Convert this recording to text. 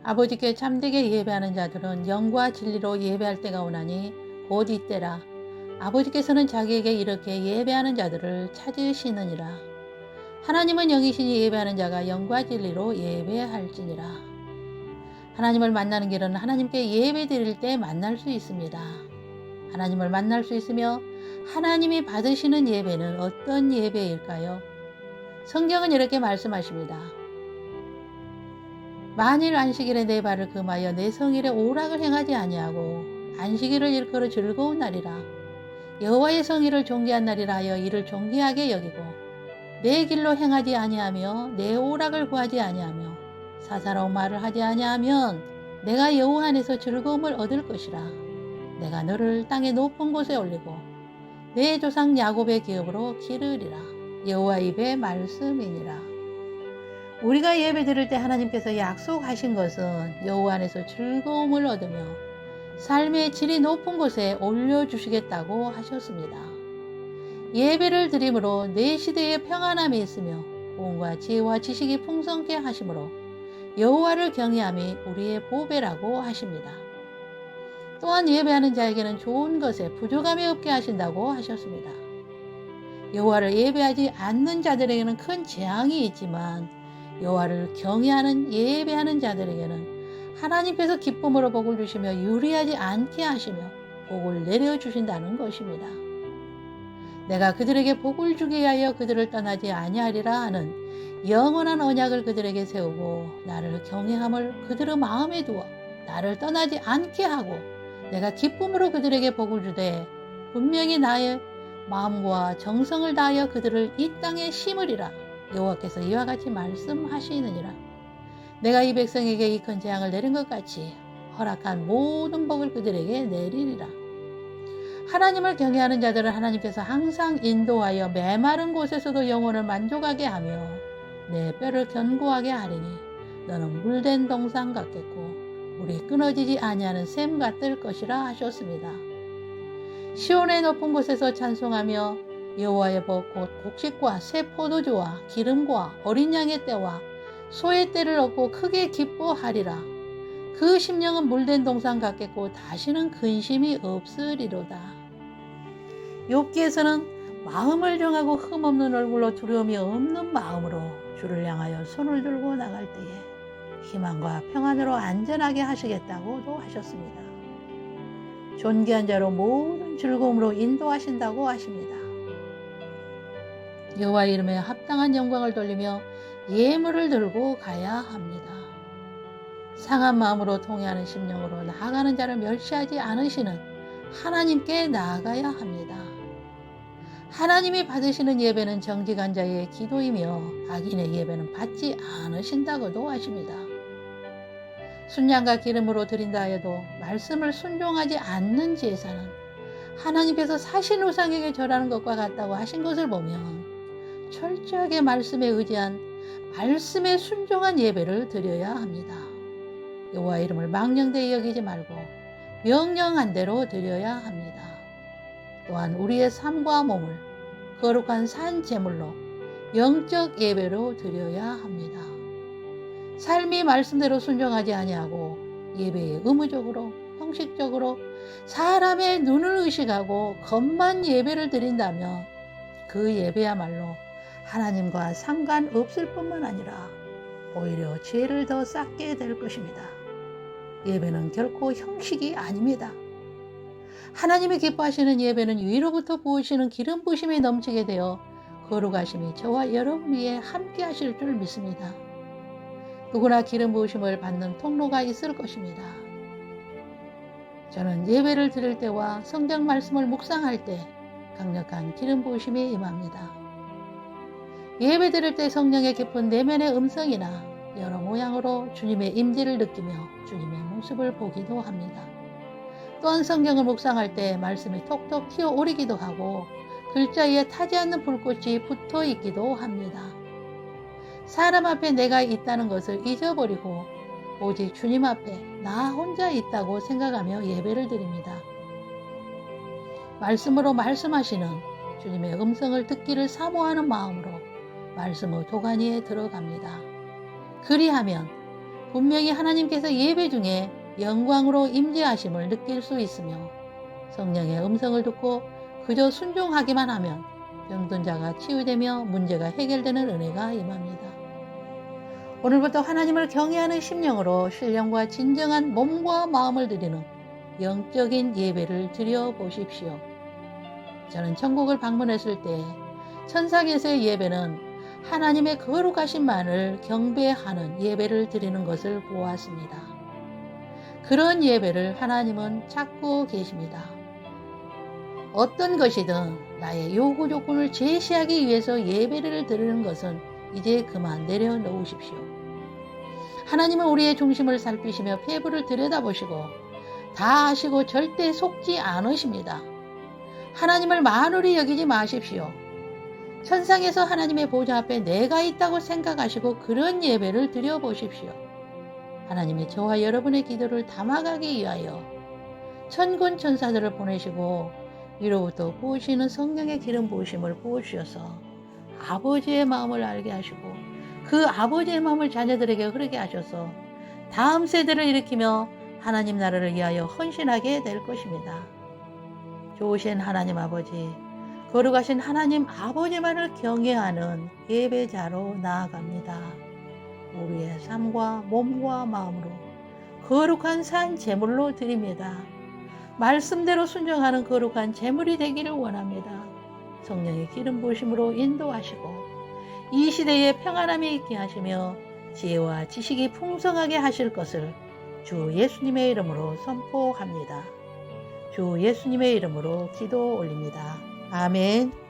아버지께 참되게 예배하는 자들은 영과 진리로 예배할 때가 오나니 곧 이때라. 아버지께서는 자기에게 이렇게 예배하는 자들을 찾으시느니라. 하나님은 영이시니 예배하는 자가 영과 진리로 예배할지니라. 하나님을 만나는 길은 하나님께 예배 드릴 때 만날 수 있습니다. 하나님을 만날 수 있으며 하나님이 받으시는 예배는 어떤 예배일까요? 성경은 이렇게 말씀하십니다. 만일 안식일에 내 발을 금하여 내 성일에 오락을 행하지 아니하고 안식일을 일컬어 즐거운 날이라 여호와의 성일을 존귀한 날이라 하여 이를 존귀하게 여기고 내 길로 행하지 아니하며 내 오락을 구하지 아니하며 사사로운 말을 하지 아니하면 내가 여호와 안에서 즐거움을 얻을 것이라. 내가 너를 땅의 높은 곳에 올리고 내 조상 야곱의 기업으로 기르리라. 여호와 입의 말씀이니라. 우리가 예배 드릴 때 하나님께서 약속하신 것은 여호와 안에서 즐거움을 얻으며 삶의 질이 높은 곳에 올려주시겠다고 하셨습니다. 예배를 드림으로 내 시대에 평안함이 있으며 구원과 지혜와 지식이 풍성케 하심으로 여호와를 경외함이 우리의 보배라고 하십니다. 또한 예배하는 자에게는 좋은 것에 부족함이 없게 하신다고 하셨습니다. 여호와를 예배하지 않는 자들에게는 큰 재앙이 있지만 여호와를 경외하는 예배하는 자들에게는 하나님께서 기쁨으로 복을 주시며 유리하지 않게 하시며 복을 내려주신다는 것입니다. 내가 그들에게 복을 주기 위하여 그들을 떠나지 아니하리라 하는 영원한 언약을 그들에게 세우고 나를 경외함을 그들의 마음에 두어 나를 떠나지 않게 하고 내가 기쁨으로 그들에게 복을 주되 분명히 나의 마음과 정성을 다하여 그들을 이 땅에 심으리라. 여호와께서 이와 같이 말씀하시느니라. 내가 이 백성에게 이 큰 재앙을 내린 것 같이 허락한 모든 복을 그들에게 내리리라. 하나님을 경외하는 자들은 하나님께서 항상 인도하여 메마른 곳에서도 영혼을 만족하게 하며 내 뼈를 견고하게 하리니 너는 물된 동산 같겠고 물이 끊어지지 아니하는 샘 같을 것이라 하셨습니다. 시온의 높은 곳에서 찬송하며 여호와의 복 곧 곡식과 새 포도주와 기름과 어린 양의 때와 소의 때를 얻고 크게 기뻐하리라. 그 심령은 물된 동산 같겠고 다시는 근심이 없으리로다. 욥기에서는 마음을 정하고 흠없는 얼굴로 두려움이 없는 마음으로 주를 향하여 손을 들고 나갈 때에 희망과 평안으로 안전하게 하시겠다고도 하셨습니다. 존귀한 자로 모든 즐거움으로 인도하신다고 하십니다. 여호와 이름에 합당한 영광을 돌리며 예물을 들고 가야 합니다. 상한 마음으로 통회하는 심령으로 나아가는 자를 멸시하지 않으시는 하나님께 나아가야 합니다. 하나님이 받으시는 예배는 정직한 자의 기도이며 악인의 예배는 받지 않으신다고도 하십니다. 순양과 기름으로 드린다 해도 말씀을 순종하지 않는 제사는 하나님께서 사신 우상에게 절하는 것과 같다고 하신 것을 보면 철저하게 말씀에 의지한 말씀에 순종한 예배를 드려야 합니다. 여호와 이름을 망령되이 여기지 말고 명령한 대로 드려야 합니다. 또한 우리의 삶과 몸을 거룩한 산 제물로 영적 예배로 드려야 합니다. 삶이 말씀대로 순종하지 아니하고 예배에 의무적으로 형식적으로 사람의 눈을 의식하고 겉만 예배를 드린다면 그 예배야말로 하나님과 상관없을 뿐만 아니라 오히려 죄를 더 쌓게 될 것입니다. 예배는 결코 형식이 아닙니다. 하나님이 기뻐하시는 예배는 위로부터 부으시는 기름 부심이 넘치게 되어 거룩하심이 저와 여러분 위에 함께 하실 줄 믿습니다. 누구나 기름 부으심을 받는 통로가 있을 것입니다. 저는 예배를 드릴 때와 성경 말씀을 묵상할 때 강력한 기름 부으심이 임합니다. 예배 드릴 때 성령의 깊은 내면의 음성이나 여러 모양으로 주님의 임재를 느끼며 주님의 모습을 보기도 합니다. 또한 성경을 묵상할 때 말씀이 톡톡 튀어오르기도 하고 글자 위에 타지 않는 불꽃이 붙어 있기도 합니다. 사람 앞에 내가 있다는 것을 잊어버리고 오직 주님 앞에 나 혼자 있다고 생각하며 예배를 드립니다. 말씀으로 말씀하시는 주님의 음성을 듣기를 사모하는 마음으로 말씀의 도가니에 들어갑니다. 그리하면 분명히 하나님께서 예배 중에 영광으로 임재하심을 느낄 수 있으며 성령의 음성을 듣고 그저 순종하기만 하면 병든 자가 치유되며 문제가 해결되는 은혜가 임합니다. 오늘부터 하나님을 경외하는 심령으로 신령과 진정한 몸과 마음을 드리는 영적인 예배를 드려보십시오. 저는 천국을 방문했을 때 천상에서의 예배는 하나님의 거룩하신만을 경배하는 예배를 드리는 것을 보았습니다. 그런 예배를 하나님은 찾고 계십니다. 어떤 것이든 나의 요구 조건을 제시하기 위해서 예배를 드리는 것은 이제 그만 내려놓으십시오. 하나님은 우리의 중심을 살피시며 폐부를 들여다보시고 다 아시고 절대 속지 않으십니다. 하나님을 만홀히 여기지 마십시오. 천상에서 하나님의 보좌 앞에 내가 있다고 생각하시고 그런 예배를 드려보십시오. 하나님이 저와 여러분의 기도를 담아가기 위하여 천군 천사들을 보내시고 위로부터 부으시는 성령의 기름 부으심을 부으셔서 아버지의 마음을 알게 하시고 그 아버지의 마음을 자녀들에게 흐르게 하셔서 다음 세대를 일으키며 하나님 나라를 위하여 헌신하게 될 것입니다. 좋으신 하나님 아버지, 거룩하신 하나님 아버지만을 경외하는 예배자로 나아갑니다. 우리의 삶과 몸과 마음으로 거룩한 산 제물로 드립니다. 말씀대로 순종하는 거룩한 제물이 되기를 원합니다. 성령의 기름 부으심으로 인도하시고 이 시대에 평안함이 있게 하시며 지혜와 지식이 풍성하게 하실 것을 주 예수님의 이름으로 선포합니다. 주 예수님의 이름으로 기도 올립니다. 아멘.